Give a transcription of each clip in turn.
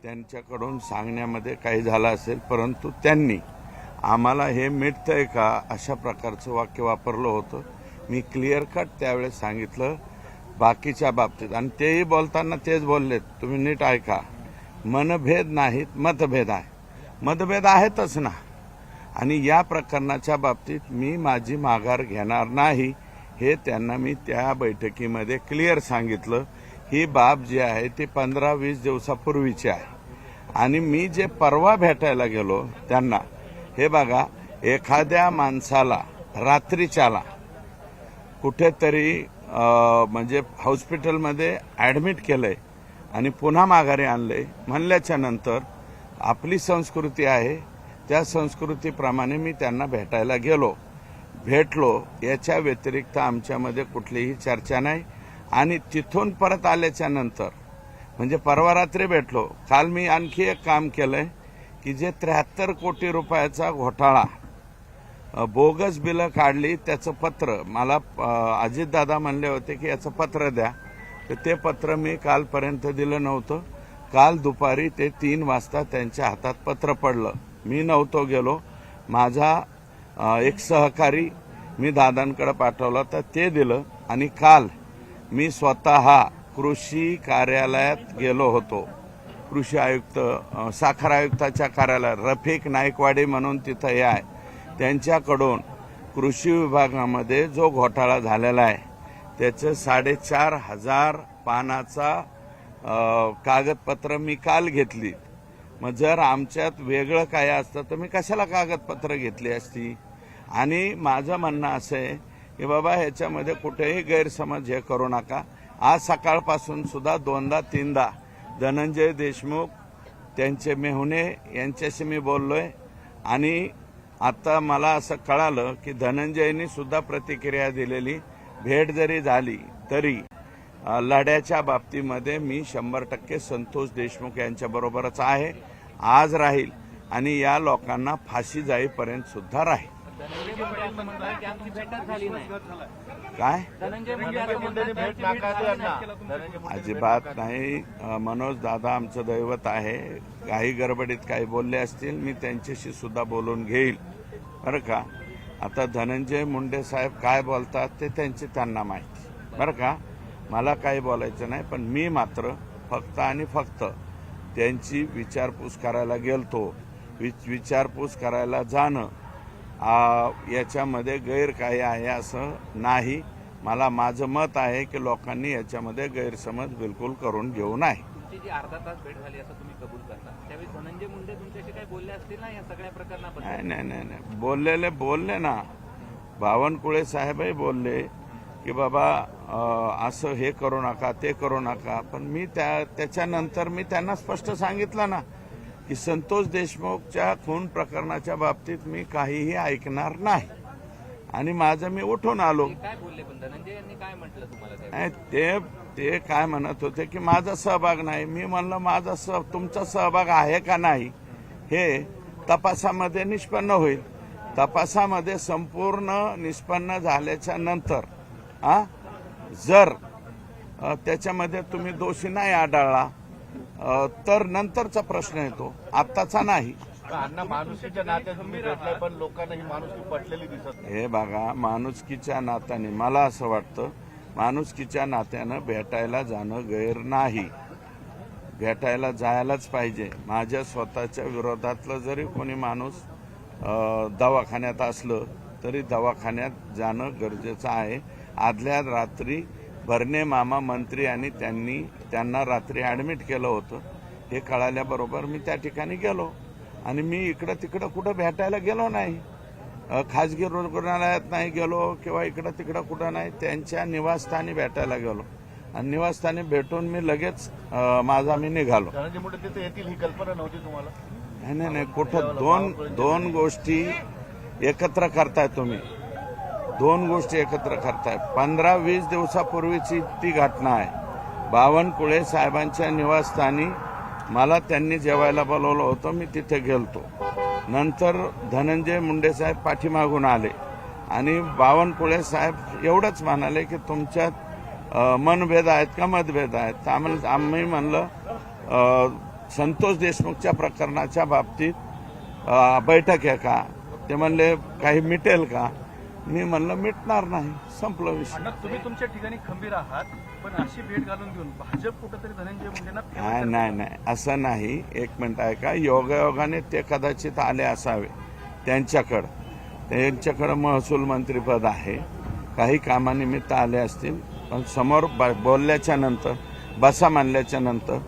त्यांच्याकडून सांगण्यामध्ये काही झालं असेल, परंतु त्यांनी आम्हाला हे मिटतंय का अशा प्रकारचं वाक्य वापरलं होतं. मी क्लिअर कट त्यावेळेस सांगितलं बाकीच्या बाबतीत, आणि तेही बोलताना तेच बोललेत, तुम्ही नीट ऐका, मनभेद नाहीत मतभेद आहे. मतभेद आहेतच ना, आणि या प्रकरणाच्या बाबतीत मी माझी माघार घेणार नाही हे त्यांना मी त्या बैठकीमध्ये क्लिअर सांगितलं. ही बाब जी आहे ती 15-20 दिवसापूर्वीची आहे, आणि मी जे परवा भेटायला गेलो त्यांना, हे बघा, एखाद्या माणसाला रात्रीच्याला कुठेतरी म्हणजे हॉस्पिटलमध्ये ॲडमिट केलंय आणि पुन्हा माघारी आणलंय म्हणल्याच्या नंतर आपली संस्कृती आहे, त्या संस्कृतीप्रमाणे मी त्यांना भेटायला भेटलो. याच्या व्यतिरिक्त आमच्यामध्ये कुठलीही चर्चा नाही. आणि तिथून परत आल्याच्या नंतर म्हणजे परवा रात्री भेटलो. काल मी आणखी एक काम केलंय की जे 73 कोटी रुपयाचा घोटाळा, बोगस बिलं काढली, त्याचं पत्र मला अजितदादा म्हणले होते की याचं पत्र द्या, तर ते पत्र मी कालपर्यंत दिलं नव्हतं. काल दुपारी ते 3 वाजता त्यांच्या हातात पत्र पडलं. मी नव्हतो गेलो, माझा एक सहकारी मी दादांकडे पाठवला तर ते दिलं. आणि काल मी स्वतः कृषी कार्यालयात गेलो होतो. कृषी आयुक्त, साखर आयुक्ताच्या कार्यालयात रफिक नाईकवाडी म्हणून तिथं हे आहे, त्यांच्याकडून कृषी विभागामध्ये जो घोटाळा झालेला आहे त्याचं 4,500 पानाचा कागदपत्र मी काल घेतली. मग जर आमच्यात वेगळं काय असतं तर मी कशाला कागदपत्र घेतली असती. आणि माझं म्हणणं असं आहे की बाबा ह्याच्यामध्ये कुठेही गैरसमज हे करू नका. आज सकाळपासून सुद्धा 2दा-3दा धनंजय देशमुख, त्यांचे मेहुणे यांच्याशी मी बोललोय. आणि आता मला असं कळालं की धनंजयनी सुद्धा प्रतिक्रिया दिलेली. भेट जरी झाली तरी लढ्याच्या बाबतीमध्ये मी 100% संतोष देशमुख यांच्याबरोबरच आहे, आज राहील, आणि या लोकांना फाशी जाईपर्यंत सुद्धा राहील. काय अजिबात नाही. मनोज दादा आमचं दैवत आहे. काही गडबडीत काही बोलले असतील, मी त्यांच्याशी सुद्धा बोलून घेईल बरं का. आता धनंजय मुंडे साहेब काय बोलतात ते त्यांना माहिती बरं का. मला काही बोलायचं नाही, पण मी मात्र फक्त आणि फक्त त्यांची विचारपूस करायला गेलतो. विचारपूस करायला जाणं याच्यामध्ये गैर काही आहे असं नाही. मला माझं मत आहे की लोकांनी याच्यामध्ये गैरसमज बिलकुल करून घेऊ नये. तुमची जी अर्धा तास भेट झाली असं तुम्ही कबूल करता, त्यावेळी धनंजय मुंडे तुमच्याशी काही बोलले असतील ना या सगळ्या प्रकरणाबद्दल? नाही बोलले ना. बावनकुळे साहेबही बोलले की बाबा असं हे करू नका, ते करू नका. पण मी त्याच्यानंतर मी त्यांना स्पष्ट सांगितलं ना की संतोष देशमुखच्या खून प्रकरणाच्या बाबतीत मी काहीही ऐकणार नाही, आणि माझं मी उठून आलो. काय बोलले पण धनंजय यांनी काय म्हटलं तुम्हाला? नाही, ते काय म्हणत होते की माझा सहभाग नाही. मी म्हणलं तुमचा सहभाग आहे का नाही हे तपासामध्ये निष्पन्न होईल. तपासामध्ये संपूर्ण निष्पन्न झाल्याच्या नंतर जर त्याच्यामध्ये तुम्ही दोषी नाही आढळला तर नंतरचा प्रश्न येतो, आत्ताचा नाही. माणुसकीच्या नात्याने तुम्ही भेटलाय, पण लोकांना ही माणुसकी पटलेली दिसत नाही. हे बघा, माणुसकीच्या नात्याने मला असं वाटतं, माणुसकीच्या नात्यानं भेटायला जाणं गैर नाही. भेटायला जायलाच पाहिजे. माझ्या स्वतःच्या विरोधातलं जरी कोणी माणूस दवाखान्यात असलं तरी दवाखान्यात जाणं गरजेचं आहे. आदल्या रात्री भरणे मामा मंत्री आणि त्यांना रात्री ॲडमिट केलं होतं. हे कळाल्याबरोबर मी त्या ठिकाणी गेलो, आणि मी इकडं तिकडं कुठं भेटायला गेलो नाही. खाजगी रुग्णालयात नाही गेलो किंवा इकडं तिकडं कुठं नाही. त्यांच्या निवासस्थानी भेटायला गेलो, आणि निवासस्थानी भेटून मी लगेच मी निघालो. धनंजय मुंडे तिथे येतील ही कल्पना नव्हती तुम्हाला? नाही, कुठं दोन गोष्टी एकत्र करताय तुम्ही. 2 गोष्टी एकत्र करताय. 15-20 दिवसापूर्वीची ती घटना आहे. बावनकुळे साहेबांच्या निवासस्थानी मला त्यांनी जेवायला बोलवलं होतं, मी तिथे गेलतो. नंतर धनंजय मुंडे साहेब पाठीमागून आले आणि बावनकुळे साहेब एवढंच म्हणाले की तुमच्यात मनभेद आहेत का मतभेद आहेत. आम्ही म्हणलं संतोष देशमुखच्या प्रकरणाच्या बाबतीत बैठक आहे का? ते म्हणले काही मिटेल का? मी म्हणलं मिटणार नाही, संपलं विषय. अण्णा, तुम्ही तुमच्या ठिकाणी खंबीर आहात, पण अशी भेट घालून देऊन भाजप कुठेतरी धनंजय मुंडेंना नाही असं नाही. एक मिनिट आहे का, योगायोगाने ते कदाचित आले असावे. त्यांच्याकडं महसूल मंत्रीपद आहे, काही कामानिमित्त आले असतील. पण समोर बोलल्याच्या नंतर, बसा म्हणल्याच्या नंतर,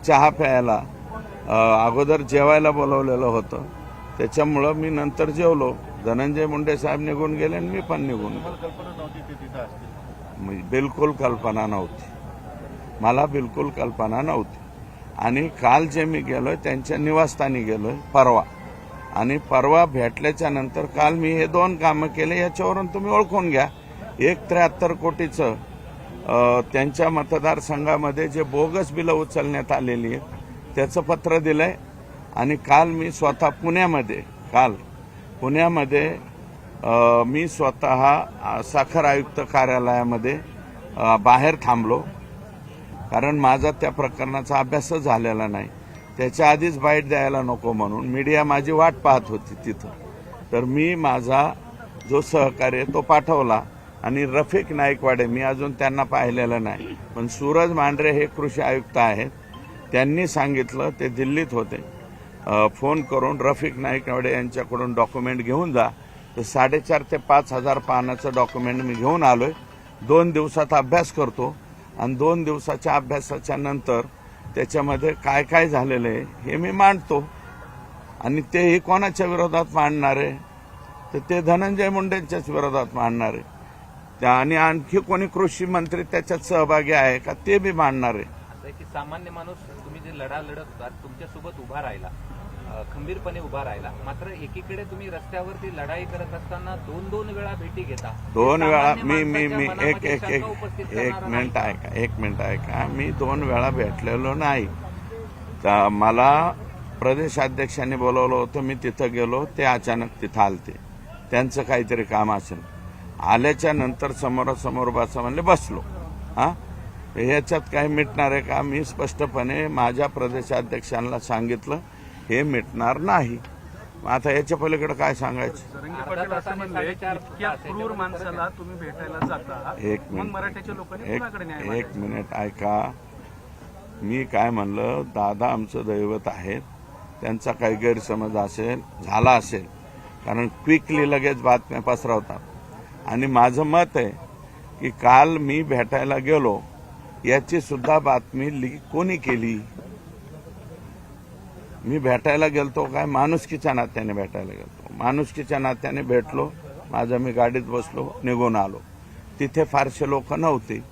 चहा प्यायला अगोदर जेवायला बोलवलेलं होतं, त्याच्यामुळं मी नंतर जेवलो. धनंजय मुंडे साहेब निघून गेले आणि मी पण निघून गेलो. कल्पना नव्हती ते तिथं असतील. बिलकुल कल्पना नव्हती, मला बिलकुल कल्पना नव्हती. आणि काल जे मी गेलोय त्यांच्या निवासस्थानी गेलोय परवा, आणि परवा भेटल्याच्या नंतर काल मी हे 2 कामं केले. याच्यावरून तुम्ही ओळखून घ्या. 173 कोटीचं त्यांच्या मतदारसंघामध्ये जे बोगस बिलं उचलण्यात आलेली आहे त्याचं पत्र दिलंय. आणि काल मी स्वतः पुण्यामध्ये मी स्वतः साखर आयुक्त कार्यालयामध्ये बाहेर थांबलो, कारण माझा त्या प्रकरणाचा अभ्यासच झालेला नाही. त्याच्या आधीच बाईट द्यायला नको म्हणून मीडिया माझी वाट पाहत होती तिथं. तर मी माझा जो सहकार्य तो पाठवला. आणि रफिक नाईकवाडे, मी अजून त्यांना पाहिलेलं नाही, पण सूरज मांढरे हे कृषी आयुक्त आहेत, त्यांनी सांगितलं, ते दिल्लीत होते, फोन करून रफिक नाईकवाडे यांच्याकडून डॉक्युमेंट घेऊन जा. तर 4,500 ते 5,000 पानाचं डॉक्युमेंट मी घेऊन आलोय. 2 दिवसात अभ्यास करतो आणि 2 दिवसाच्या अभ्यासाच्या नंतर त्याच्यामध्ये काय काय झालेलं आहे हे मी मांडतो. आणि तेही कोणाच्या विरोधात मांडणार आहे? तर ते धनंजय मुंडेंच्याच विरोधात मांडणार आहे. आणि आणखी कोणी कृषी मंत्री त्याच्यात सहभागी आहे का ते बी मांडणार आहे. असं आहे की सामान्य माणूस, तुम्ही जे लढा लढत होता तुमच्यासोबत उभा राहिला, खंबीरपणे उभा राहिला, मात्र एकीकडे तुम्ही रस्त्यावरती लढाई करत असताना 2 वेळा भेटी घेता. 2 वेळा मी मनामध्ये एक शंका उपस्थित करणारा नाही. एक मिनिट ऐका, मी 2 वेळा भेटलेलो नाही. तर मला प्रदेशाध्यक्षांनी बोलवलं होतं, मी तिथं गेलो, ते अचानक तिथं आलते, त्यांचं काहीतरी काम असेल. आल्याच्या नंतर समोरासमोर बसा म्हणले, बसलो. ह्याच्यात काही मिटणार आहे का? मी स्पष्टपणे माझ्या प्रदेशाध्यक्षांना सांगितलं हे मिटणार नाही. आता याच्या पलीकडे काय सांगायचं? जरंगे पाटील असं म्हणले की इतक्या क्रूर माणसाला तुम्ही भेटायला जाता, मग मराठ्याच्या लोकांनी कुणाकडे न्याय मागायचा? एक मिनिट ऐका, मी काय म्हणलं, दादा आमचं दैवत आहेत, त्यांचा काही गैरसमज झाला असेल, कारण क्विकली लगेच बातम्या पसरवतात. आणि माझं मत आहे की काल मी भेटायला गेलो याची सुद्धा बातमी कोणी केली? मी भेटायला गेलतो काय, माणुसकीच्या नात्याने भेटायला गेलतो, माणुसकीच्या नात्याने भेटलो, माझं मी गाडीत बसलो, निघून आलो. तिथे फारसे लोक नव्हते.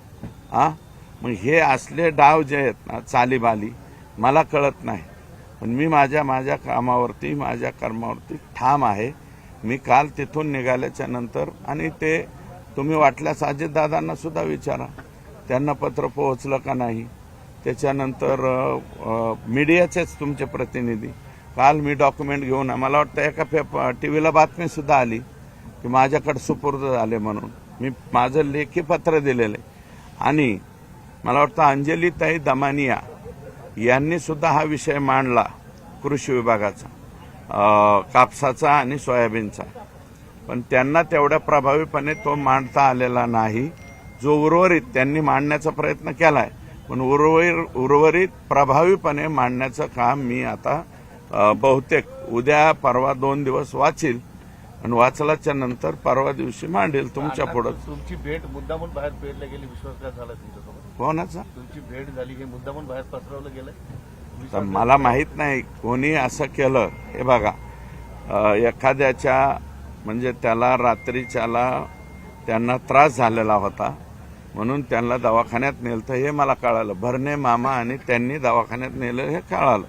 मग हे असले डाव जे आहेत ना, चालीबाली, मला कळत नाही. पण मी माझ्या कामावरती, माझ्या कर्मावरती ठाम आहे. मी काल तिथून निघाल्याच्या नंतर, आणि ते तुम्ही वाटल्यास अजितदादांना सुद्धा विचारा, त्यांना पत्र पोहोचलं का नाही. त्याच्यानंतर मीडियाचेच तुमचे प्रतिनिधी, काल मी डॉक्युमेंट घेऊन, मला वाटतं एका टीव्हीला बातमी सुद्धा आली की माझ्याकडे सुपूर्द झाले म्हणून. मी माझं लेखी पत्र दिलेलं आहे. आणि मला वाटतं अंजलीताई दमानिया यांनी सुद्धा हा विषय मांडला कृषी विभागाचा, कापसाचा आणि सोयाबीनचा, पण त्यांना तेवढ्या प्रभावीपणे तो मांडता आलेला नाही. जो उर्वरित त्यांनी मांडण्याचा प्रयत्न केलाय, पण उर्वरित प्रभावीपणे मांडण्याचं काम मी आता बहुतेक उद्या परवा 2 दिवस वाचील, आणि वाचल्याच्या नंतर परवा दिवशी मांडेल तुमच्या पुढे. तुमची भेट मुद्दामून बाहेर पेरल्या गेली, विश्वासघात झाला तुमच्यासोबत? कोणाचा? तुमची भेट झाली हे मुद्दामून बाहेर पसरवलं गेलं? तर मला माहित नाही कोणी असं केलं. हे बघा, एखाद्याच्या म्हणजे त्याला रात्रीच्याला त्यांना त्रास झालेला होता म्हणून त्यांना दवाखान्यात नेलं हे मला कळालं. भरणे मामा आणि त्यांनी दवाखान्यात नेलं हे कळालं.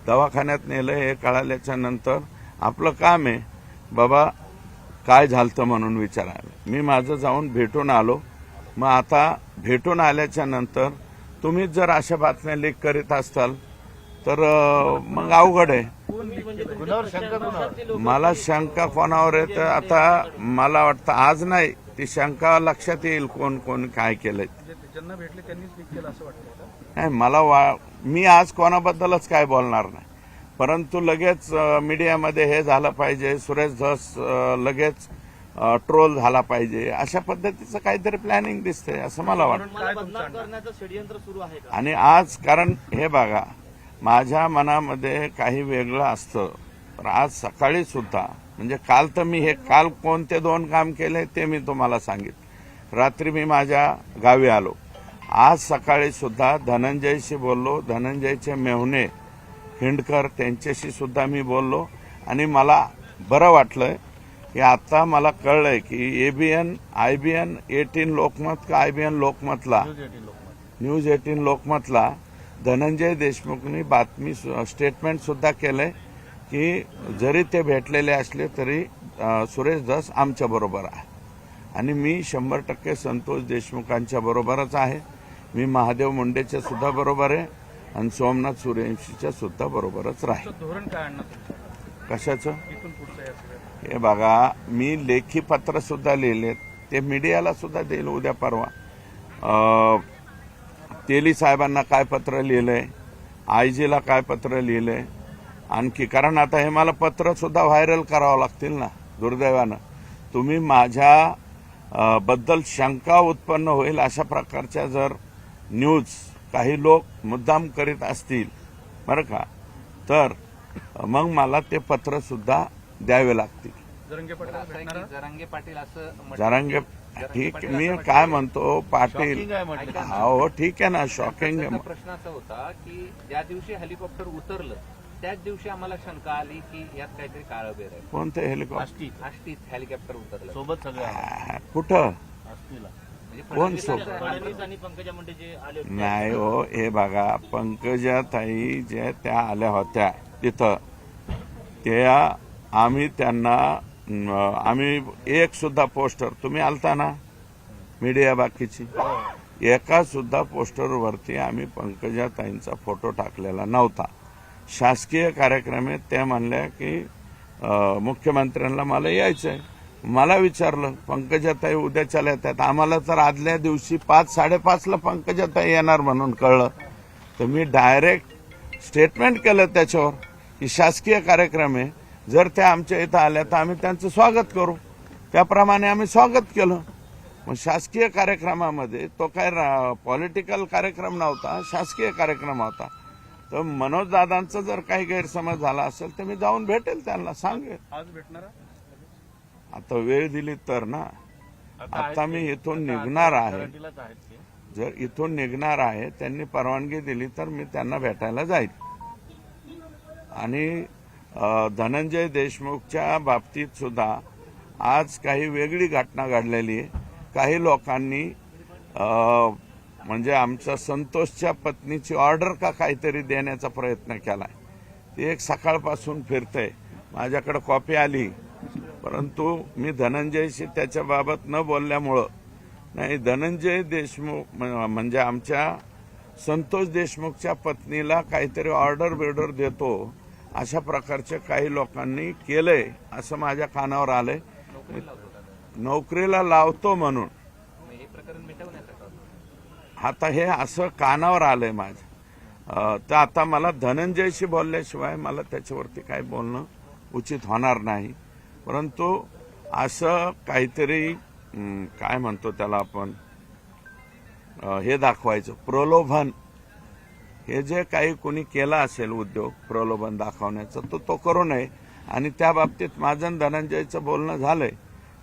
दवाखान्यात नेलं हे कळाल्याच्या नंतर आपलं काम आहे बाबा काय झालं म्हणून विचारायला. मी माझं जाऊन भेटून आलो. मग आता भेटून आल्याच्या नंतर तुम्हीच जर अशा बातम्या लीक करीत असताल तर मग अवघड आहे. गुन्ह्यावर शंका कोणावर? मला शंका कोणावर येतं आता मला वाटतं आज नाही, ती शंका लक्षात येईल कोण कोण काय केलंय. ज्यांना भेटले त्यांनीच लीक केलं असं वाटतं? नाही, मला मी आज कोणाबद्दलच काय बोलणार नाही, परंतु लगेच मीडियामध्ये हे झालं पाहिजे, सुरेश धस लगेच ट्रोल झाला पाहिजे, अशा पद्धतीचं काहीतरी प्लॅनिंग दिसतंय असं मला वाटतं. षडयंत्र सुरू आहे का? आणि आज कारण हे बघा, माझ्या मनामध्ये काही वेगळं असतं, तर आज सकाळी सुद्धा म्हणजे काल तर मी काल कोणते 2 काम केले ते मी तुम्हाला सांगितलं. रात्री मी माझ्या गावी आलो. आज सकाळी सुद्धा धनंजयशी बोललो, धनंजयचे मेहुणे हिंडकर त्यांच्याशी सुद्धा मी बोललो आणि मला बरं वाटलं की आता मला कळलंय की एबीएन IBN 18 लोकमत का IBN लोकमतला न्यूज 18 लोकमतला धनंजय देशमुखनी बातमी स्टेटमेंट सुद्धा केलंय की जरी ते भेटलेले असले तरी सुरेश धस आमच्या बरोबर आहे आणि मी 100% संतोष देशमुखांच्या बरोबरच आहे. मी महादेव मुंडेच्या सुद्धा बरोबर आहे आणि सोमनाथ सूर्यवंशीच्या सुद्धा बरोबरच राहील. धोरण काय आणणार तुमचं कशाचं? इथून पुढचं या सगळ्या हे बघा, मी लेखी पत्र सुद्धा लिहिलेत, ते मीडियाला सुद्धा देईल उद्या परवा. तेली साहेबांना काय पत्र लिहिलंय, IG ला काय पत्र लिहिलंय आणखी, कारण आता हे मला पत्र सुद्धा व्हायरल करावं लागतील ना. दुर्दैवानं तुम्ही माझ्या बद्दल शंका उत्पन्न होईल अशा प्रकारच्या जर न्यूज काही लोक मुद्दाम करीत असतील बरं का, तर मग मला ते पत्र सुद्धा द्यावे लागतील. जरंगे पाटील असं आहे भेटणार की जरांगे पाटील असं म्हटलं जरांगे ठीक, मी काय म्हणतो पाटील, Shocking आहे म्हटलं. हो ठीक आहे ना, शॉकिंग त्याचा प्रश्न असा होता की ज्या दिवशी हेलिकॉप्टर उतरलं त्याच दिवशी आम्हाला शंका आली की यात काहीतरी काळबेर आहे. कोणतं हेलिकॉप्टर? आष्टीत हेलिकॉप्टर उतरलं. सोबत सगळे आले. कुठं? आष्टीला. म्हणजे कोण फडणवीस सोबत? फडणवीस आणि पंकजा मुंडे जे आले होते नाही हो, हे बघा, पंकजाताई ज्या त्या आल्या होत्या तिथं, त्या आम्ही त्यांना आम्ही एक सुद्धा पोस्टर, तुम्ही आलता ना मीडिया बाकीची, एका सुद्धा पोस्टरवरती आम्ही पंकजाताईंचा फोटो टाकलेला नव्हता. शासकीय कार्यक्रम आहे, त्या म्हणल्या की मुख्यमंत्र्यांना मला यायचंय. मला विचारलं पंकजाताई उद्याच्याला येतात, आम्हाला तर आदल्या दिवशी 5-5:30 पंकजाताई येणार म्हणून कळलं, तर मी डायरेक्ट स्टेटमेंट केलं त्याच्यावर की शासकीय कार्यक्रम आहे, जर त्या आमच्या इथं आल्या तर आम्ही त्यांचं स्वागत करू. त्याप्रमाणे आम्ही स्वागत केलं. मग शासकीय कार्यक्रमामध्ये तो काय पॉलिटिकल कार्यक्रम नव्हता, शासकीय कार्यक्रम होता. तर मनोज दादांचा जर काही गैरसमज झाला असेल तर मी जाऊन भेटेल, त्यांना सांगेल. आज भेटणार आता वेळ दिली तर ना. आता मी इथून निघणार आहे, गॅरंटीलाच आहेत ते. जर इथून निघणार आहे, त्यांनी परवानगी दिली तर मी त्यांना भेटायला जाईल. आणि धनंजय देशमुखच्या बाबतीत सुद्धा आज काही वेगळी घटना घडलेली आहे. काही लोकांनी म्हणजे आमच्या संतोषच्या पत्नीची ऑर्डर का काहीतरी देण्याचा प्रयत्न केलाय. ते एक सकाळपासून फिरतंय, माझ्याकडे कॉपी आली, परंतु मी धनंजयशी त्याच्याबाबत न बोलल्यामुळं, नाही, धनंजय देशमुख म्हणजे आमच्या संतोष देशमुखच्या पत्नीला काहीतरी ऑर्डर देतो अशा प्रकारचे काही लोकांनी केलंय असं माझ्या कानावर आलंय. नोकरीला लावतो म्हणून मग हे प्रकरण मिटवण्यासाठी आता हे असं कानावर आलंय माझ्या. तर आता मला धनंजयशी बोलल्याशिवाय मला त्याच्यावरती काय बोलणं उचित होणार नाही. परंतु असं काहीतरी काय म्हणतो त्याला आपण, हे दाखवायचं प्रलोभन, हे जे काही कोणी केला असेल उद्योग प्रलोभन दाखवण्याचं, तो करू नये. आणि त्या बाबतीत माझं आणि धनंजयचं बोलणं झालंय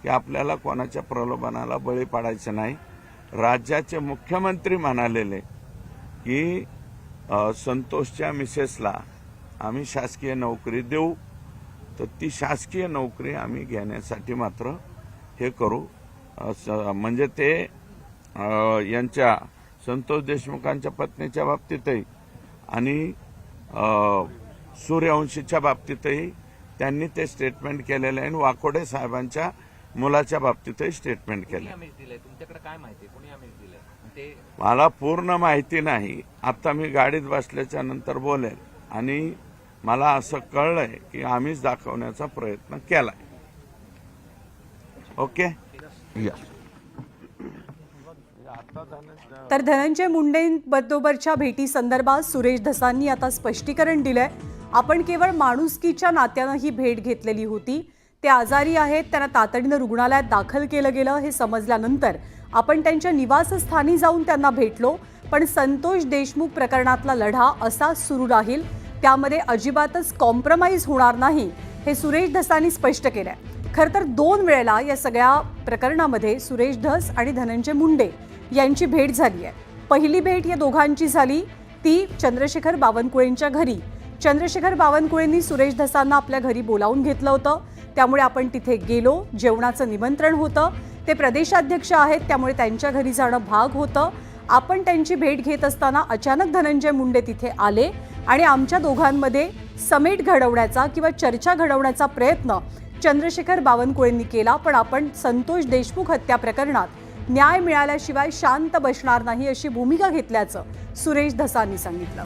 की आपल्याला कोणाच्या प्रलोभनाला बळी पडायचं नाही. राज्याचे मुख्यमंत्री म्हणालेले की संतोषच्या मिसेसला आम्ही शासकीय नोकरी देऊ, तर ती शासकीय नोकरी आम्ही घेण्यासाठी मात्र हे करू. म्हणजे ते यांच्या संतोष देशमुखांच्या पत्नीच्या बाबतीतही आणि सूर्यवंशीच्या बाबतीतही त्यांनी ते स्टेटमेंट केलेलं आहे. आणि वाकोडे साहेबांच्या मुलाच्या बाबतीतही स्टेटमेंट केलं. आमिष दिलंय तुमच्याकडे काय माहिती, कोणी आमिष दिलंय ते? मला पूर्ण माहिती नाही, आता मी गाडीत बसल्याच्या नंतर बोलेल. आणि मला असं कळलंय की आमिष दाखवण्याचा प्रयत्न केलाय. ओके, आता तर धनंजय मुंडेंबरोबरच्या भेटीसंदर्भात सुरेश धसांनी आता स्पष्टीकरण दिलंय. आपण केवळ माणुसकीच्या नात्यानं ही भेट घेतलेली होती. ते आजारी आहेत, त्यांना तातडीनं रुग्णालयात दाखल केलं गेलं हे समजल्यानंतर आपण त्यांच्या निवासस्थानी जाऊन त्यांना भेटलो. पण संतोष देशमुख प्रकरणातला लढा असाच सुरू राहील, त्यामध्ये अजिबातच कॉम्प्रोमाइज होणार नाही, हे सुरेश धसांनी स्पष्ट केलंय. खरं तर 2 वेळेला या सगळ्या प्रकरणामध्ये सुरेश धस आणि धनंजय मुंडे यांची भेट झाली आहे. पहिली भेट या दोघांची झाली ती चंद्रशेखर बावनकुळेंच्या घरी. चंद्रशेखर बावनकुळेंनी सुरेश धसांना आपल्या घरी बोलावून घेतलं होतं, त्यामुळे आपण तिथे गेलो. जेवणाचं निमंत्रण होतं. ते प्रदेशाध्यक्ष आहेत, त्यामुळे त्यांच्या घरी जाणं भाग होतं. आपण त्यांची भेट घेत असताना अचानक धनंजय मुंडे तिथे आले आणि आमच्या दोघांमध्ये समेट घडवण्याचा किंवा चर्चा घडवण्याचा प्रयत्न चंद्रशेखर बावनकुळेंनी केला. पण आपण संतोष देशमुख हत्या प्रकरणात न्याय मिळाल्याशिवाय शांत बसणार नाही अशी भूमिका घेतल्याचं सुरेश धसांनी सांगितलं.